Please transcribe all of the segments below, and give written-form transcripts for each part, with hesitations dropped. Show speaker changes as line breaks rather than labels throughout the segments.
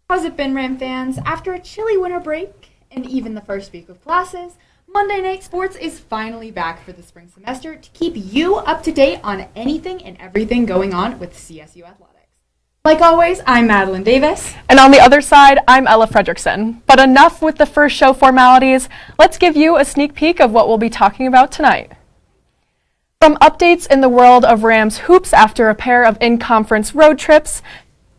How's it been, Ram fans? After a chilly winter break and even the first week of classes, Monday Night Sports is finally back for the spring semester to keep you up to date on anything and everything going on with CSU athletics. Like always, I'm Madeline Davis.
And on the other side, I'm Ella Fredrickson. But enough with the first show formalities. Let's give you a sneak peek of what we'll be talking about tonight. From updates in the world of Rams hoops after a pair of in-conference road trips,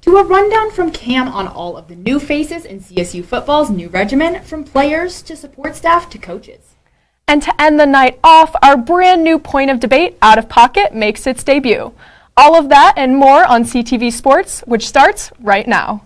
to a rundown from Cam on all of the new faces in CSU football's new regimen, from players to support staff to coaches.
And to end the night off, our brand new point of debate, Out of Pocket, makes its debut. All of that and more on CTV Sports, which starts right now.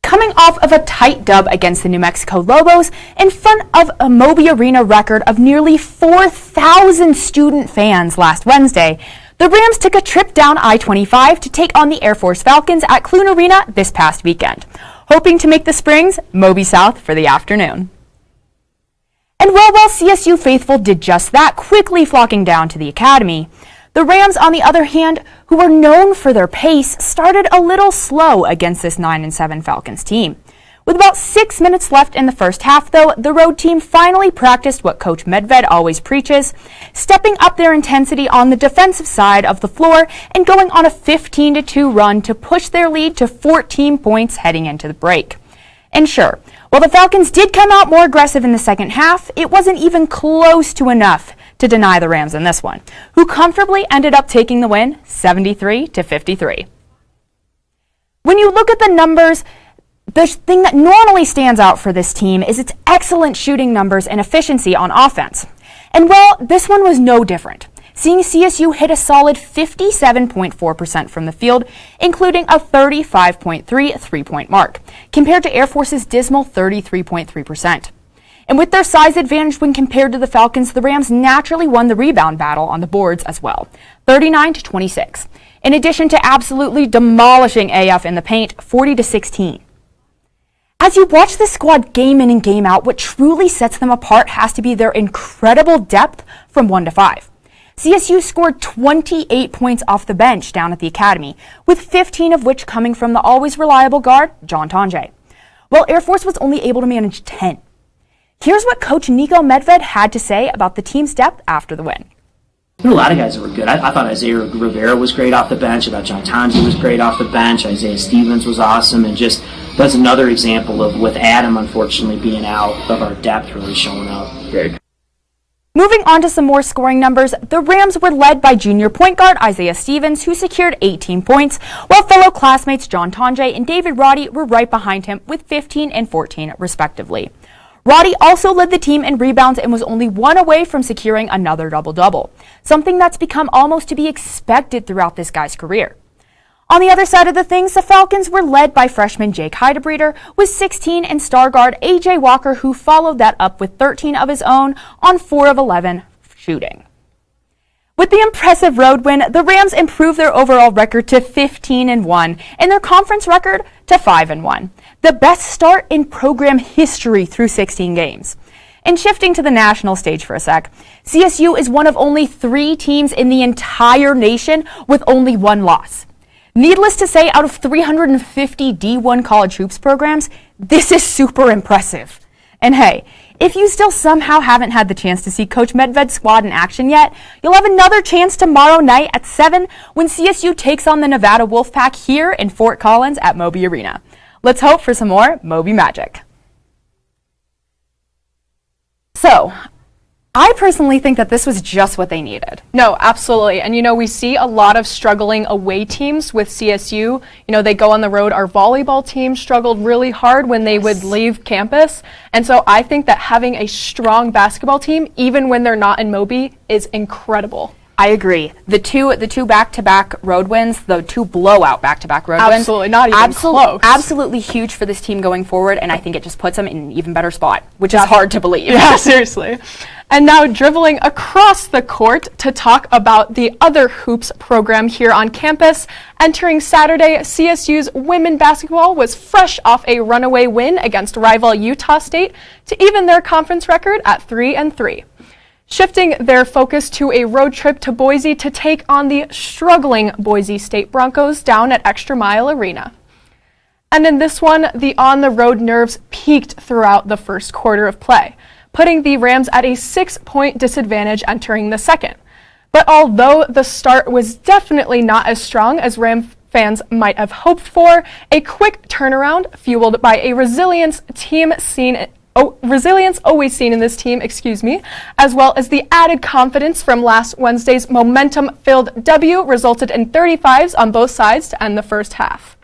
Coming off of a tight dub against the New Mexico Lobos in front of a Moby Arena record of nearly 4,000 student fans last Wednesday, the Rams took a trip down I-25 to take on the Air Force Falcons at Clune Arena this past weekend, hoping to make the Springs Moby South for the afternoon. And while CSU faithful did just that, quickly flocking down to the academy, the Rams, on the other hand, who were known for their pace, started a little slow against this 9-7 Falcons team. With about 6 minutes left in the first half, though, the road team finally practiced what Coach Medved always preaches, stepping up their intensity on the defensive side of the floor and going on a 15-2 run to push their lead to 14 points heading into the break. And sure, while the Falcons did come out more aggressive in the second half, it wasn't even close to enough to deny the Rams in this one, who comfortably ended up taking the win 73-53. When you look at the numbers, the thing that normally stands out for this team is its excellent shooting numbers and efficiency on offense. And well, this one was no different, seeing CSU hit a solid 57.4% from the field, including a 35.3 three-point mark, compared to Air Force's dismal 33.3%. And with their size advantage when compared to the Falcons, the Rams naturally won the rebound battle on the boards as well, 39-26, in addition to absolutely demolishing AF in the paint, 40-16. As you watch this squad game in and game out, what truly sets them apart has to be their incredible depth from 1 to 5. CSU scored 28 points off the bench down at the academy, with 15 of which coming from the always reliable guard, John Tonje, while Air Force was only able to manage 10. Here's what Coach Nico Medved had to say about the team's depth after the win.
There were a lot of guys that were good. I thought Isaiah Rivera was great off the bench. I thought John Tonje was great off the bench. Isaiah Stevens was awesome. And just that's another example of, with Adam unfortunately being out, of our depth really showing up. Great.
Moving on to some more scoring numbers, the Rams were led by junior point guard Isaiah Stevens, who secured 18 points, while fellow classmates John Tonje and David Roddy were right behind him with 15 and 14 respectively. Roddy also led the team in rebounds and was only one away from securing another double-double, something that's become almost to be expected throughout this guy's career. On the other side of the things, the Falcons were led by freshman Jake Heidebreeder with 16 and star guard A.J. Walker, who followed that up with 13 of his own on 4 of 11 shooting. With the impressive road win, the Rams improved their overall record to 15-1 and their conference record to 5-1, the best start in program history through 16 games. And shifting to the national stage for a sec, CSU is one of only 3 teams in the entire nation with only 1 loss. Needless to say, out of 350 D1 college hoops programs, this is super impressive. And hey, if you still somehow haven't had the chance to see Coach Medved's squad in action yet, you'll have another chance tomorrow night at 7 when CSU takes on the Nevada Wolfpack here in Fort Collins at Moby Arena. Let's hope for some more Moby magic. So, I personally think that this was just what they needed.
No, absolutely. And, we see a lot of struggling away teams with CSU. They go on the road. Our volleyball team struggled really hard when they would leave campus. And so I think that having a strong basketball team, even when they're not in Moby, is incredible.
I agree. The two back-to-back road wins, the 2 blowout back-to-back road wins.
Absolutely, not even close.
Absolutely huge for this team going forward, and I think it just puts them in an even better spot, which is hard to believe.
Yeah, seriously. And now dribbling across the court to talk about the other hoops program here on campus. Entering Saturday, CSU's women basketball was fresh off a runaway win against rival Utah State to even their conference record at 3-3. Shifting their focus to a road trip to Boise to take on the struggling Boise State Broncos down at Extra Mile Arena. And in this one, the on-the-road nerves peaked throughout the first quarter of play, putting the Rams at a 6-point disadvantage entering the second. But although the start was definitely not as strong as Ram fans might have hoped for, a quick turnaround fueled by a resilience always seen in this team, as well as the added confidence from last Wednesday's momentum-filled W resulted in 35s on both sides to end the first half.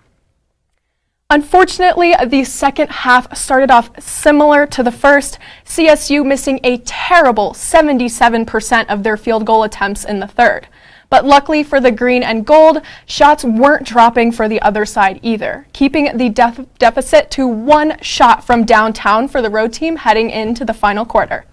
Unfortunately, the second half started off similar to the first, CSU missing a terrible 77% of their field goal attempts in the third. But luckily for the green and gold, shots weren't dropping for the other side either, keeping the deficit to 1 shot from downtown for the road team heading into the final quarter.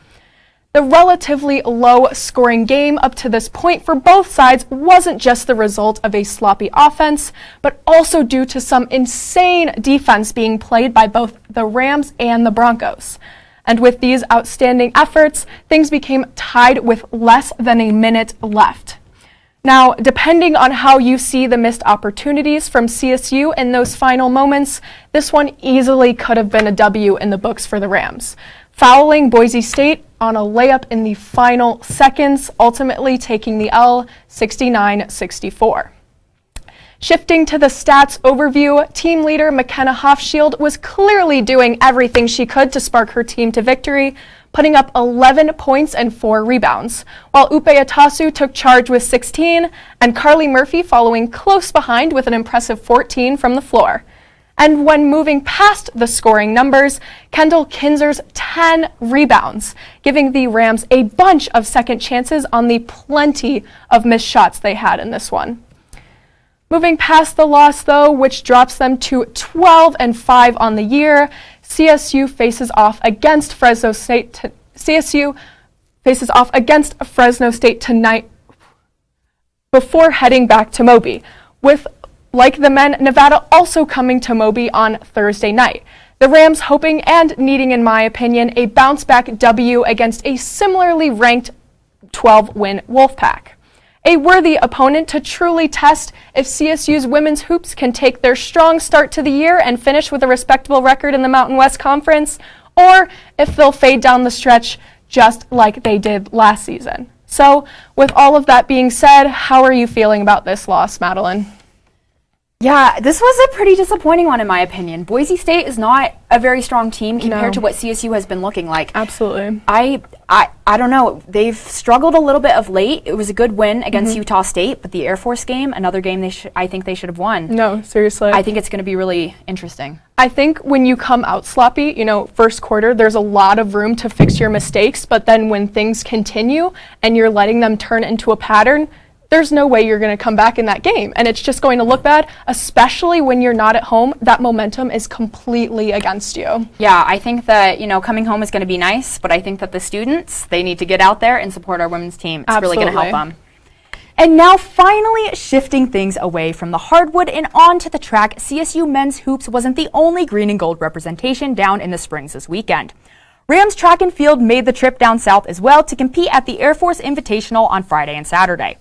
The relatively low-scoring game up to this point for both sides wasn't just the result of a sloppy offense, but also due to some insane defense being played by both the Rams and the Broncos. And with these outstanding efforts, things became tied with less than a minute left. Now, depending on how you see the missed opportunities from CSU in those final moments, this one easily could have been a W in the books for the Rams, fouling Boise State on a layup in the final seconds, ultimately taking the L 69-64. Shifting to the stats overview, team leader McKenna Hofschild was clearly doing everything she could to spark her team to victory, putting up 11 points and 4 rebounds, while Upe Atasu took charge with 16, and Carly Murphy following close behind with an impressive 14 from the floor. And when moving past the scoring numbers, Kendall Kinzer's 10 rebounds, giving the Rams a bunch of second chances on the plenty of missed shots they had in this one. Moving past the loss, though, which drops them to 12-5 on the year, CSU faces off against Fresno State tonight before heading back to Moby, with, like the men, Nevada also coming to Moby on Thursday night. The Rams hoping and needing, in my opinion, a bounce-back W against a similarly ranked 12-win Wolfpack. A worthy opponent to truly test if CSU's women's hoops can take their strong start to the year and finish with a respectable record in the Mountain West Conference, or if they'll fade down the stretch just like they did last season. So, with all of that being said, how are you feeling about this loss, Madeline?
Yeah, this was a pretty disappointing one in my opinion. Boise State is not a very strong team compared to what CSU has been looking like.
Absolutely.
I don't know. They've struggled a little bit of late. It was a good win against Utah State, but the Air Force game, another game I think they should have won.
No, seriously.
I think it's going to be really interesting.
I think when you come out sloppy, first quarter, there's a lot of room to fix your mistakes, but then when things continue and you're letting them turn into a pattern, there's no way you're going to come back in that game. And it's just going to look bad, especially when you're not at home. That momentum is completely against you.
Yeah, I think that, coming home is going to be nice, but I think that the students, they need to get out there and support our women's team. It's really going to help them. And now finally shifting things away from the hardwood and on to the track, CSU men's hoops wasn't the only green and gold representation down in the Springs this weekend. Rams track and field made the trip down south as well to compete at the Air Force Invitational on Friday and Saturday.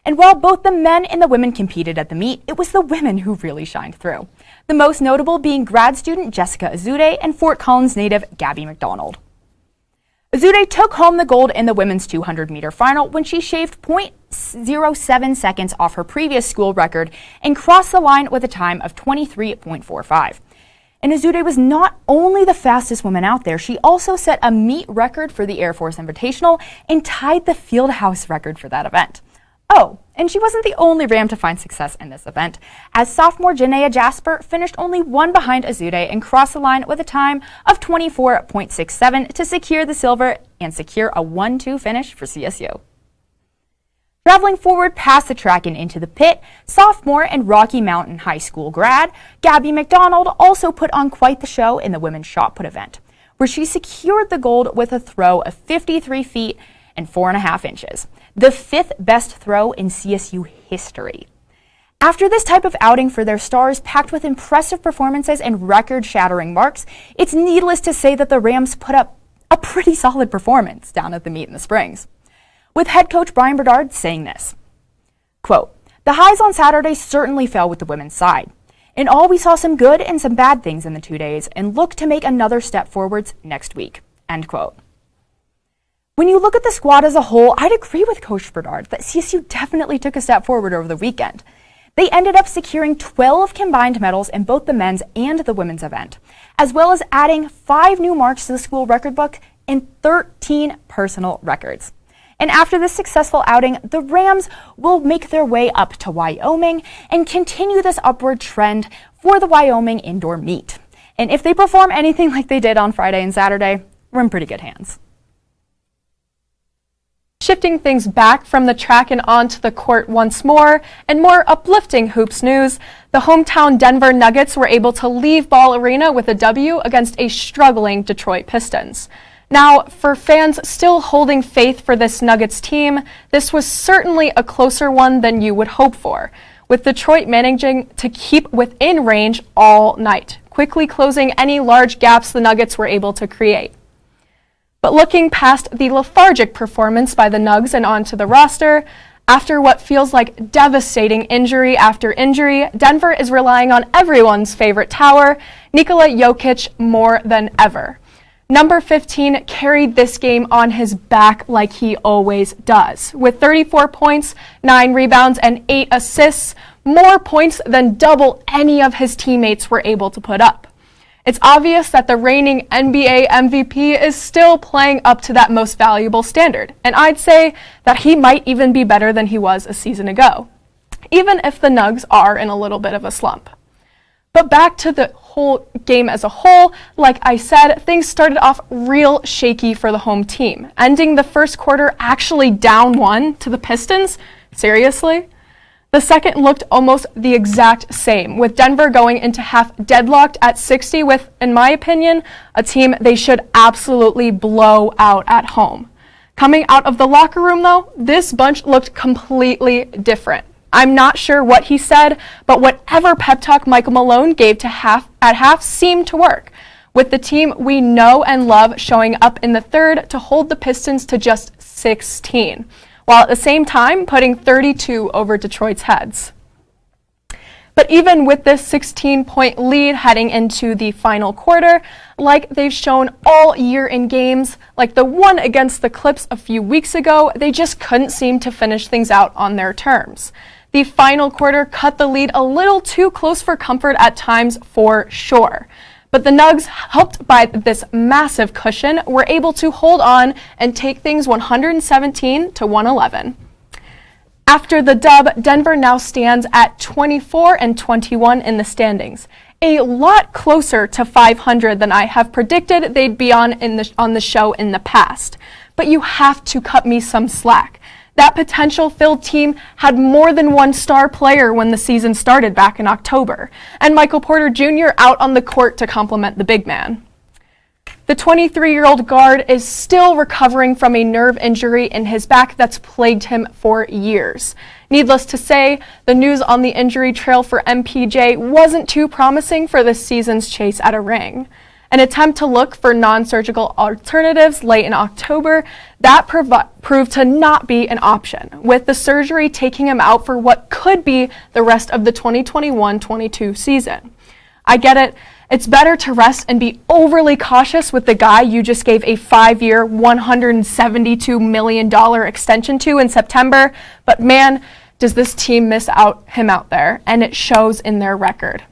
And while both the men and the women competed at the meet, it was the women who really shined through. The most notable being grad student Jessica Azude and Fort Collins native Gabby McDonald. Azude took home the gold in the women's 200-meter final when she shaved 0.07 seconds off her previous school record and crossed the line with a time of 23.45. And Azude was not only the fastest woman out there, she also set a meet record for the Air Force Invitational and tied the Fieldhouse record for that event. Oh, and she wasn't the only Ram to find success in this event, as sophomore Janaea Jasper finished only one behind Azude and crossed the line with a time of 24.67 to secure the silver and secure a 1-2 finish for CSU. Traveling forward past the track and into the pit, sophomore and Rocky Mountain High School grad Gabby McDonald also put on quite the show in the women's shot put event, where she secured the gold with a throw of 53 feet and 4.5 inches, the 5th best throw in CSU history. After this type of outing for their stars, packed with impressive performances and record-shattering marks, it's needless to say that the Rams put up a pretty solid performance down at the meet in the Springs. With head coach Brian Bedard saying this, quote, "The highs on Saturday certainly fell with the women's side. In all, we saw some good and some bad things in the 2 days and look to make another step forwards next week," end quote. When you look at the squad as a whole, I'd agree with Coach Bedard that CSU definitely took a step forward over the weekend. They ended up securing 12 combined medals in both the men's and the women's event, as well as adding 5 new marks to the school record book and 13 personal records. And after this successful outing, the Rams will make their way up to Wyoming and continue this upward trend for the Wyoming indoor meet. And if they perform anything like they did on Friday and Saturday, we're in pretty good hands.
Shifting things back from the track and onto the court once more, and more uplifting hoops news, the hometown Denver Nuggets were able to leave Ball Arena with a W against a struggling Detroit Pistons. Now, for fans still holding faith for this Nuggets team, this was certainly a closer one than you would hope for, with Detroit managing to keep within range all night, quickly closing any large gaps the Nuggets were able to create. But looking past the lethargic performance by the Nugs and onto the roster, after what feels like devastating injury after injury, Denver is relying on everyone's favorite tower, Nikola Jokic, more than ever. Number 15 carried this game on his back like he always does, with 34 points, 9 rebounds, and 8 assists, more points than double any of his teammates were able to put up. It's obvious that the reigning NBA MVP is still playing up to that most valuable standard, and I'd say that he might even be better than he was a season ago, even if the Nugs are in a little bit of a slump. But back to the whole game as a whole, like I said, things started off real shaky for the home team, ending the first quarter actually down 1 to the Pistons. Seriously? The second looked almost the exact same, with Denver going into half deadlocked at 60 with, in my opinion, a team they should absolutely blow out at home. Coming out of the locker room, though, this bunch looked completely different. I'm not sure what he said, but whatever pep talk Michael Malone gave to at half seemed to work, with the team we know and love showing up in the third to hold the Pistons to just 16. While at the same time putting 32 over Detroit's heads. But even with this 16-point lead heading into the final quarter, like they've shown all year in games, like the one against the Clips a few weeks ago, they just couldn't seem to finish things out on their terms. The final quarter cut the lead a little too close for comfort at times for sure. But the Nugs, helped by this massive cushion, were able to hold on and take things 117 to 111. After the dub, Denver now stands at 24 and 21 in the standings, a lot closer to 500 than I have predicted they'd be on the show in the past. But you have to cut me some slack. That potential-filled team had more than one star player when the season started back in October, and Michael Porter Jr. out on the court to complement the big man. The 23-year-old guard is still recovering from a nerve injury in his back that's plagued him for years. Needless to say, the news on the injury trail for MPJ wasn't too promising for this season's chase at a ring. An attempt to look for non-surgical alternatives late in October, that proved to not be an option, with the surgery taking him out for what could be the rest of the 2021-22 season. I get it. It's better to rest and be overly cautious with the guy you just gave a 5-year, $172 million extension to in September, but man, does this team miss him out there, and it shows in their record.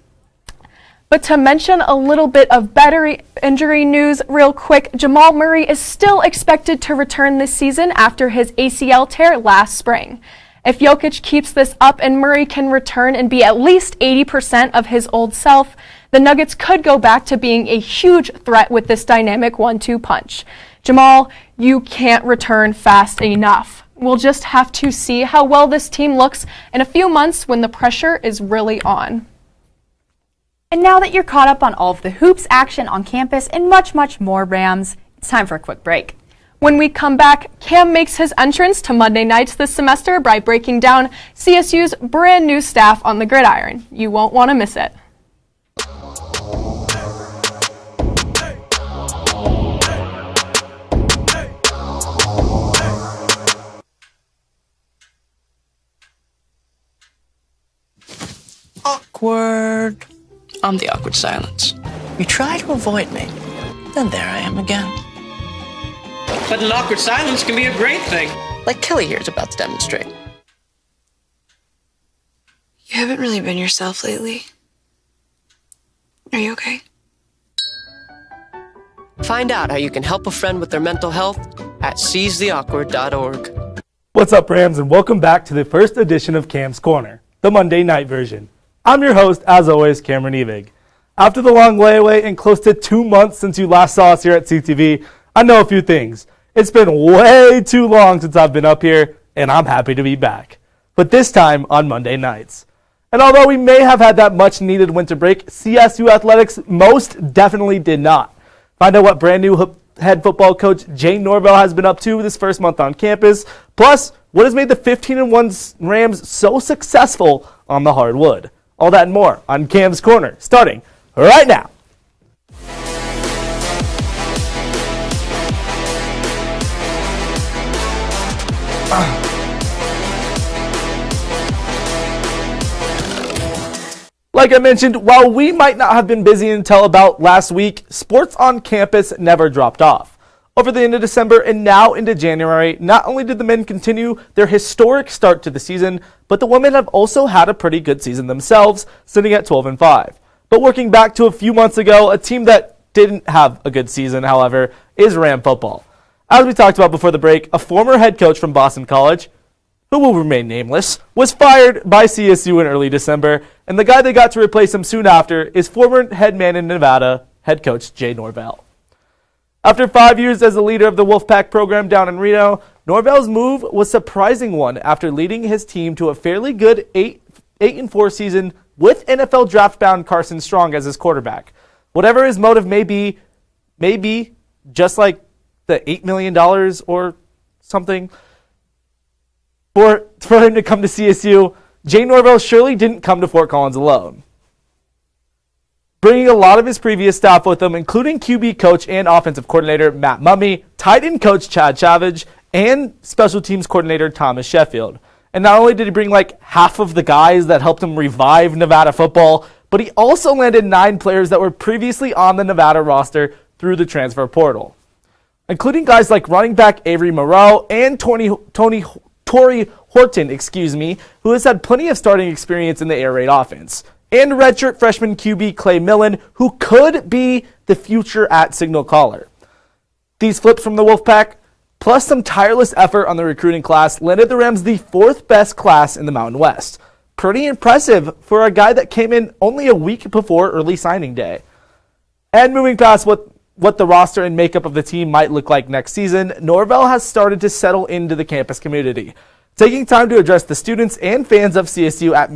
But to mention a little bit of better injury news real quick, Jamal Murray is still expected to return this season after his ACL tear last spring. If Jokic keeps this up and Murray can return and be at least 80% of his old self, the Nuggets could go back to being a huge threat with this dynamic 1-2 punch. Jamal, you can't return fast enough. We'll just have to see how well this team looks in a few months when the pressure is really on.
And now that you're caught up on all of the hoops action on campus and much, much more, Rams, it's time for a quick break.
When we come back, Cam makes his entrance to Monday nights this semester by breaking down CSU's brand new staff on the gridiron. You won't want to miss it.
Awkward. I'm the awkward silence. You try to avoid me, then there I am again.
But an awkward silence can be a great thing.
Like Kelly here is about to demonstrate.
You haven't really been yourself lately. Are you okay?
Find out how you can help a friend with their mental health at seizetheawkward.org.
What's up, Rams, and welcome back to the first edition of Cam's Corner, the Monday night version. I'm your host, as always, Cameron Evig. After the long layaway and close to 2 months since you last saw us here at CTV, I know a few things. It's been way too long since I've been up here, and I'm happy to be back. But this time on Monday nights. And although we may have had that much needed winter break, CSU athletics most definitely did not. Find out what brand new head football coach Jay Norvell has been up to this first month on campus, plus what has made the 15-1 Rams so successful on the hardwood. All that and more on Cam's Corner, starting right now. Like I mentioned, while we might not have been busy until about last week, sports on campus never dropped off. Over the end of December and now into January, not only did the men continue their historic start to the season, but the women have also had a pretty good season themselves, sitting at 12-5. But working back to a few months ago, a team that didn't have a good season, however, is Ram football. As we talked about before the break, a former head coach from Boston College, who will remain nameless, was fired by CSU in early December, and the guy they got to replace him soon after is former head man in Nevada, head coach Jay Norvell. After 5 years as the leader of the Wolfpack program down in Reno, Norvell's move was a surprising one after leading his team to a fairly good 8-4 season with NFL draft-bound Carson Strong as his quarterback. Whatever his motive may be just like the $8 million or something, for him to come to CSU, Jay Norvell surely didn't come to Fort Collins alone. Bringing a lot of his previous staff with him, including QB coach and offensive coordinator Matt Mumme, tight end coach Chad Chavage, and special teams coordinator Thomas Sheffield. And not only did he bring like half of the guys that helped him revive Nevada football, but he also landed 9 players that were previously on the Nevada roster through the transfer portal, including guys like running back Avery Moreau and Torrey Horton, who has had plenty of starting experience in the air raid offense, and redshirt freshman QB Clay Millen, who could be the future at signal caller. These flips from the Wolfpack, plus some tireless effort on the recruiting class, landed the Rams the 4th best class in the Mountain West. Pretty impressive for a guy that came in only a week before early signing day. And moving past what the roster and makeup of the team might look like next season, Norvell has started to settle into the campus community, taking time to address the students and fans of CSU at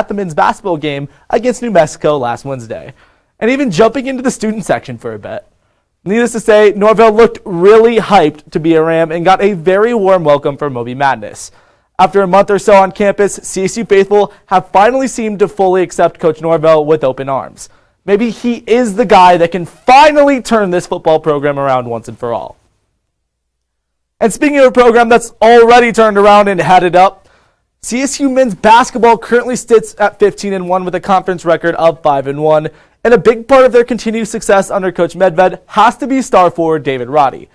the men's basketball game against New Mexico last Wednesday, and even jumping into the student section for a bit. Needless to say, Norvell looked really hyped to be a Ram and got a very warm welcome from Moby Madness. After a month or so on campus, CSU faithful have finally seemed to fully accept Coach Norvell with open arms. Maybe he is the guy that can finally turn this football program around once and for all. And speaking of a program that's already turned around and headed up, CSU men's basketball currently sits at 15-1 with a conference record of 5-1, and a big part of their continued success under Coach Medved has to be star forward David Roddy.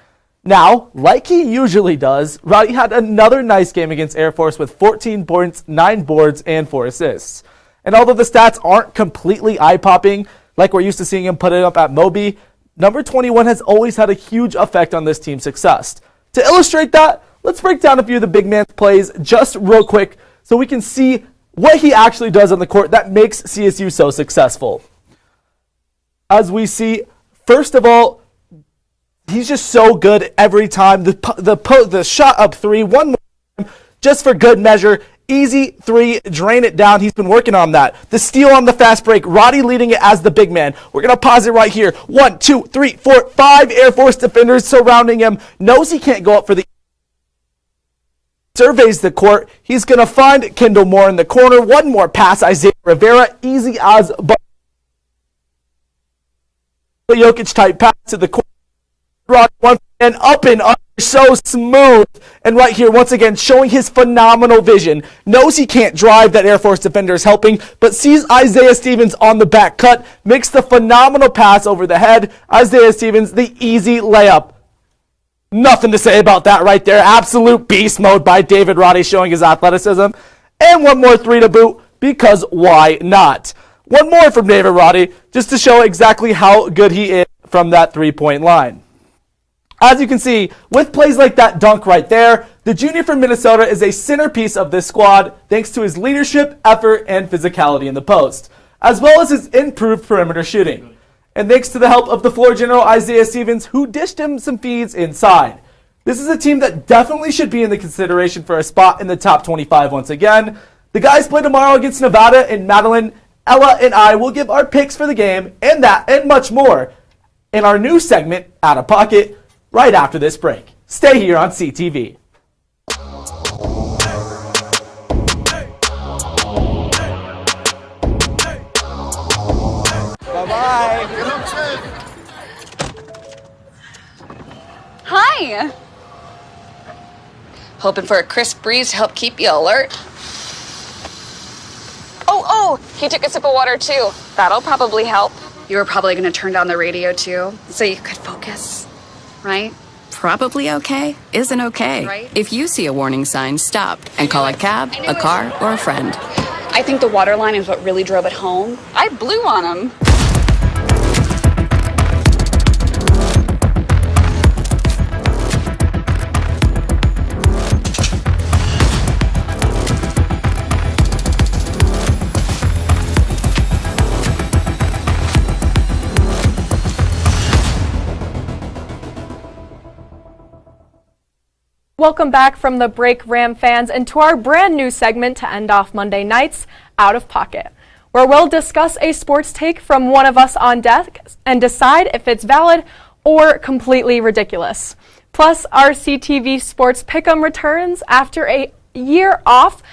Now, like he usually does, Roddy had another nice game against Air Force with 14 points, 9 boards, and 4 assists. And although the stats aren't completely eye-popping, like we're used to seeing him put it up at Moby, number 21 has always had a huge effect on this team's success. To illustrate that, let's break down a few of the big man's plays just real quick so we can see what he actually does on the court that makes CSU so successful. As we see, first of all, he's just so good every time. The shot up 3, one more time, just for good measure. Easy 3, drain it down. He's been working on that. The steal on the fast break, Roddy leading it as the big man. We're going to pause it right here. 1, 2, 3, 4, 5 Air Force defenders surrounding him. Knows he can't go up for the... Surveys the court. He's going to find Kendall Moore in the corner. One more pass, Isaiah Rivera. Easy as... Jokic type pass to the corner. Roddy, one and up and under so smooth. And right here, once again, showing his phenomenal vision. Knows he can't drive, that Air Force defender is helping, but sees Isaiah Stevens on the back cut, makes the phenomenal pass over the head. Isaiah Stevens, the easy layup. Nothing to say about that right there. Absolute beast mode by David Roddy, showing his athleticism. And one more three to boot, because why not? One more from David Roddy, just to show exactly how good he is from that three-point line. As you can see, with plays like that dunk right there, the junior from Minnesota is a centerpiece of this squad thanks to his leadership, effort, and physicality in the post, as well as his improved perimeter shooting. And thanks to the help of the floor general Isaiah Stevens, who dished him some feeds inside. This is a team that definitely should be in the consideration for a spot in the top 25 once again. The guys play tomorrow against Nevada, and Madeline, Ella, and I will give our picks for the game and that and much more in our new segment, Out of Pocket, right after this break. Stay here on CTV. Bye-bye.
Hi. Hoping for a crisp breeze to help keep you alert. Oh, he took a sip of water too. That'll probably help. You were probably going to turn down the radio too, so you could focus, right?
Probably okay isn't okay.
Right.
If you see a warning sign, stop and call a cab, a car, or a friend.
I think the water line is what really drove it home. I blew on him.
Welcome back from the break, Ram fans, and to our brand new segment to end off Monday nights, Out of Pocket, where we'll discuss a sports take from one of us on deck and decide if it's valid or completely ridiculous. Plus, our CTV Sports Pick'em returns after a year off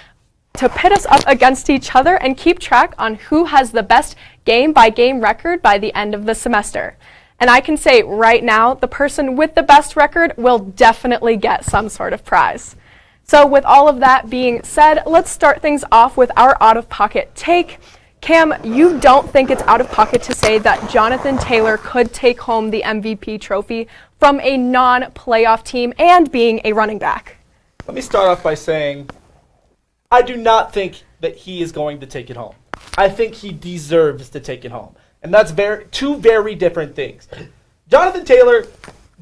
to pit us up against each other and keep track on who has the best game-by-game record by the end of the semester. And I can say right now, the person with the best record will definitely get some sort of prize. So with all of that being said, let's start things off with our out-of-pocket take. Cam, you don't think it's out of pocket to say that Jonathan Taylor could take home the MVP trophy from a non-playoff team and being a running back?
Let me start off by saying I do not think that he is going to take it home. I think he deserves to take it home. And that's two very different things. Jonathan Taylor,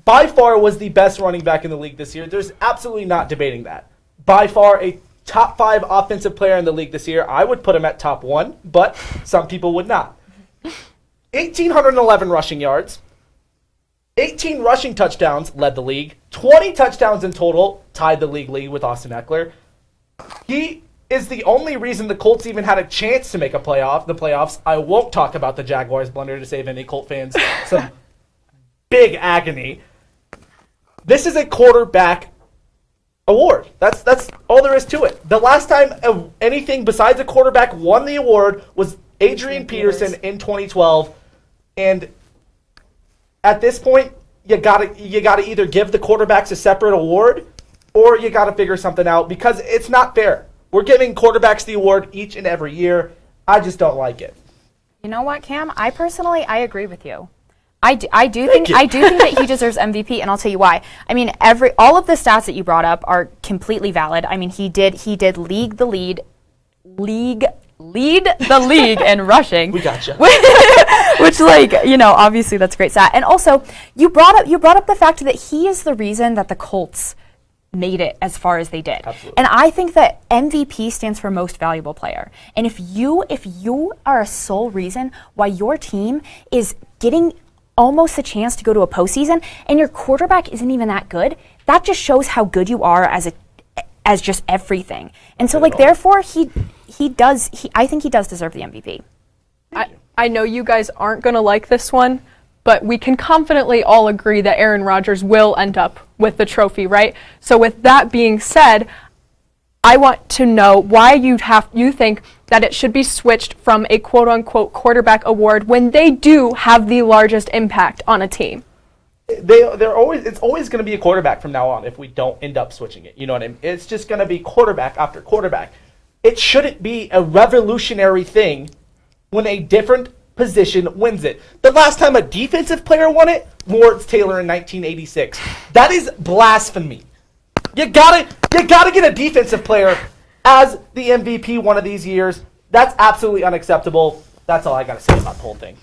by far, was the best running back in the league this year. There's absolutely not debating that. By far, a top 5 offensive player in the league this year. I would put him at top 1, but some people would not. 1,811 rushing yards, 18 rushing touchdowns, led the league, 20 touchdowns in total, tied the league lead with Austin Eckler. He is the only reason the Colts even had a chance to make the playoffs. I won't talk about the Jaguars blunder to save any Colt fans some big agony. This is a quarterback award. That's all there is to it. The last time anything besides a quarterback won the award was Adrian Peterson in 2012. And at this point, you gotta either give the quarterbacks a separate award or you gotta figure something out because it's not fair. We're giving quarterbacks the award each and every year. I just don't like it.
You know what, Cam? I agree with you. I do think that he deserves MVP, and I'll tell you why. I mean, all of the stats that you brought up are completely valid. I mean, he did lead the league in rushing.
We gotcha.
Which, obviously that's a great stat. And also, you brought up the fact that he is the reason that the Colts made it as far as they did.
Absolutely.
And I think that MVP stands for most valuable player. And if you are a sole reason why your team is getting almost a chance to go to a postseason and your quarterback isn't even that good, that just shows how good you are as just everything. And so therefore I think he does deserve the MVP.
I know you guys aren't going to like this one, but we can confidently all agree that Aaron Rodgers will end up with the trophy, right? So with that being said, I want to know why you think that it should be switched from a quote-unquote quarterback award when they do have the largest impact on a team.
it's always going to be a quarterback from now on if we don't end up switching it. You know what I mean? It's just going to be quarterback after quarterback. It shouldn't be a revolutionary thing when a different position wins it. The last time a defensive player won it, Lawrence Taylor in 1986. That is blasphemy. You gotta get a defensive player as the MVP one of these years. That's absolutely unacceptable. That's all I gotta say about the whole thing.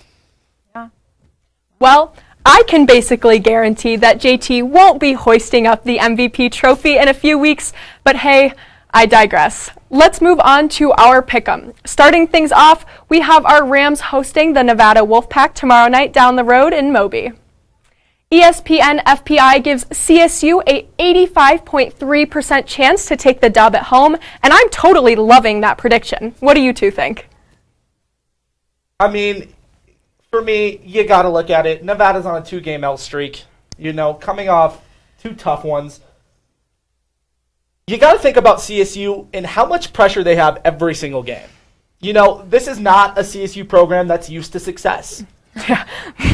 Yeah. Well, I can basically guarantee that JT won't be hoisting up the MVP trophy in a few weeks, but hey, I digress. Let's move on to our pick'em. Starting things off, we have our Rams hosting the Nevada Wolfpack tomorrow night down the road in Moby. ESPN FPI gives CSU a 85.3% chance to take the dub at home, and I'm totally loving that prediction. What do you two think?
I mean, for me, you got to look at it. Nevada's on a 2-game L streak, coming off 2 tough ones. You got to think about CSU and how much pressure they have every single game. This is not a CSU program that's used to success.
Yeah.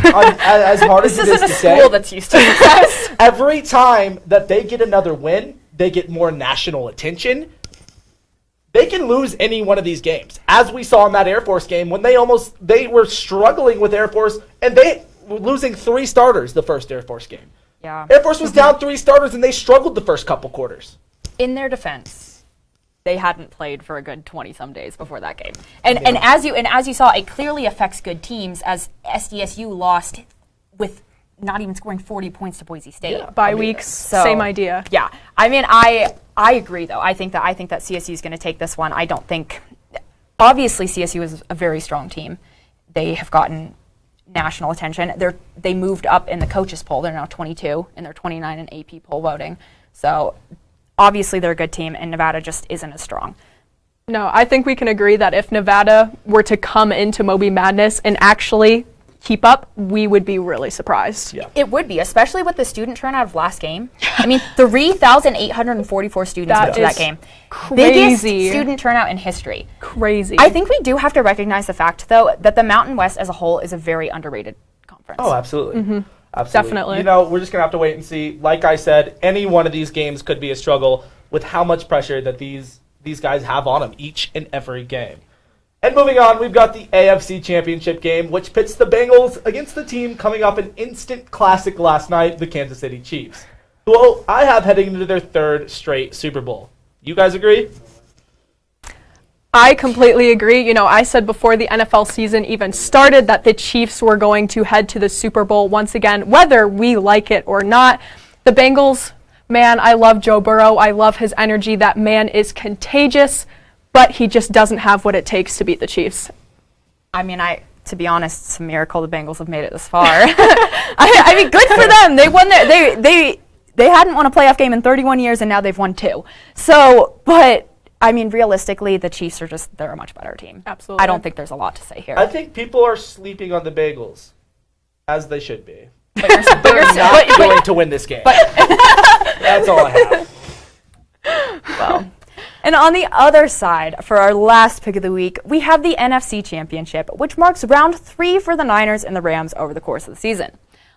As hard as it is to say.
This isn't a school that's used to success.
Every time that they get another win, they get more national attention. They can lose any one of these games, as we saw in that Air Force game when they were struggling with Air Force, and they were losing 3 starters the first Air Force game.
Yeah.
Air Force was down 3 starters, and they struggled the first couple quarters.
In their defense, they hadn't played for a good 20-some days before that game. And as you saw, it clearly affects good teams, as SDSU lost with not even scoring 40 points to Boise State.
Yeah, bye weeks, same idea.
Yeah. I mean, I agree, though. I think that CSU is going to take this one. I don't think... Obviously, CSU is a very strong team. They have gotten national attention. They moved up in the coaches poll. They're now 22, and they're 29 in AP poll voting. So... obviously, they're a good team, and Nevada just isn't as strong.
No, I think we can agree that if Nevada were to come into Moby Madness and actually keep up, we would be really surprised.
Yeah.
It would be, especially with the student turnout of last game. I mean, 3,844 students went to that game.
Crazy.
Biggest student turnout in history.
Crazy.
I think we do have to recognize the fact, though, that the Mountain West as a whole is a very underrated conference.
Oh, absolutely.
Mm-hmm.
Absolutely.
Definitely.
We're just going to have to wait and see. Like I said, any one of these games could be a struggle with how much pressure that these guys have on them each and every game. And moving on, we've got the AFC Championship game, which pits the Bengals against the team coming off an instant classic last night, the Kansas City Chiefs, who I have heading into their 3rd straight Super Bowl. You guys agree?
I completely agree. I said before the NFL season even started that the Chiefs were going to head to the Super Bowl once again, whether we like it or not. The Bengals, man, I love Joe Burrow. I love his energy. That man is contagious, but he just doesn't have what it takes to beat the Chiefs.
I mean, to be honest, it's a miracle the Bengals have made it this far. I mean, good for them. They won they hadn't won a playoff game in 31 years, and now they've won 2. So, but... I mean, realistically, the Chiefs they're a much better team.
Absolutely.
I don't think there's a lot to say here.
I think people are sleeping on the Bengals, as they should be.
But you're
not going to win this game. That's all I have.
Well, and on the other side, for our last pick of the week, we have the NFC Championship, which marks round 3 for the Niners and the Rams over the course of the season.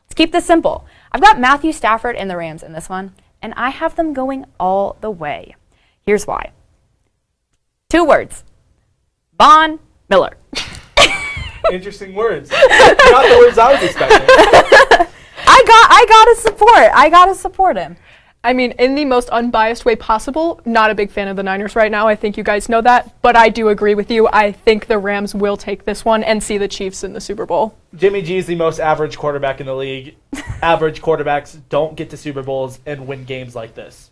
Let's keep this simple. I've got Matthew Stafford and the Rams in this one, and I have them going all the way. Here's why. 2 words. Von Miller.
Interesting words. Not the words I was expecting.
I gotta support him.
I mean, in the most unbiased way possible, not a big fan of the Niners right now. I think you guys know that, but I do agree with you. I think the Rams will take this one and see the Chiefs in the Super Bowl.
Jimmy G is the most average quarterback in the league. Average quarterbacks don't get to Super Bowls and win games like this.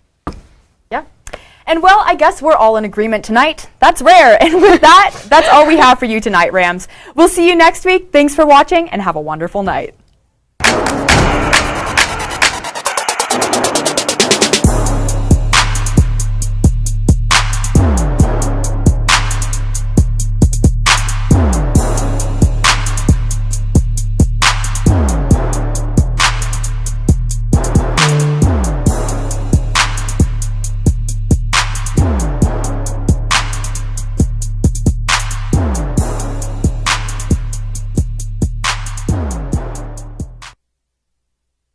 Yeah. And well, I guess we're all in agreement tonight. That's rare. And with that, that's all we have for you tonight, Rams. We'll see you next week. Thanks for watching and have a wonderful night.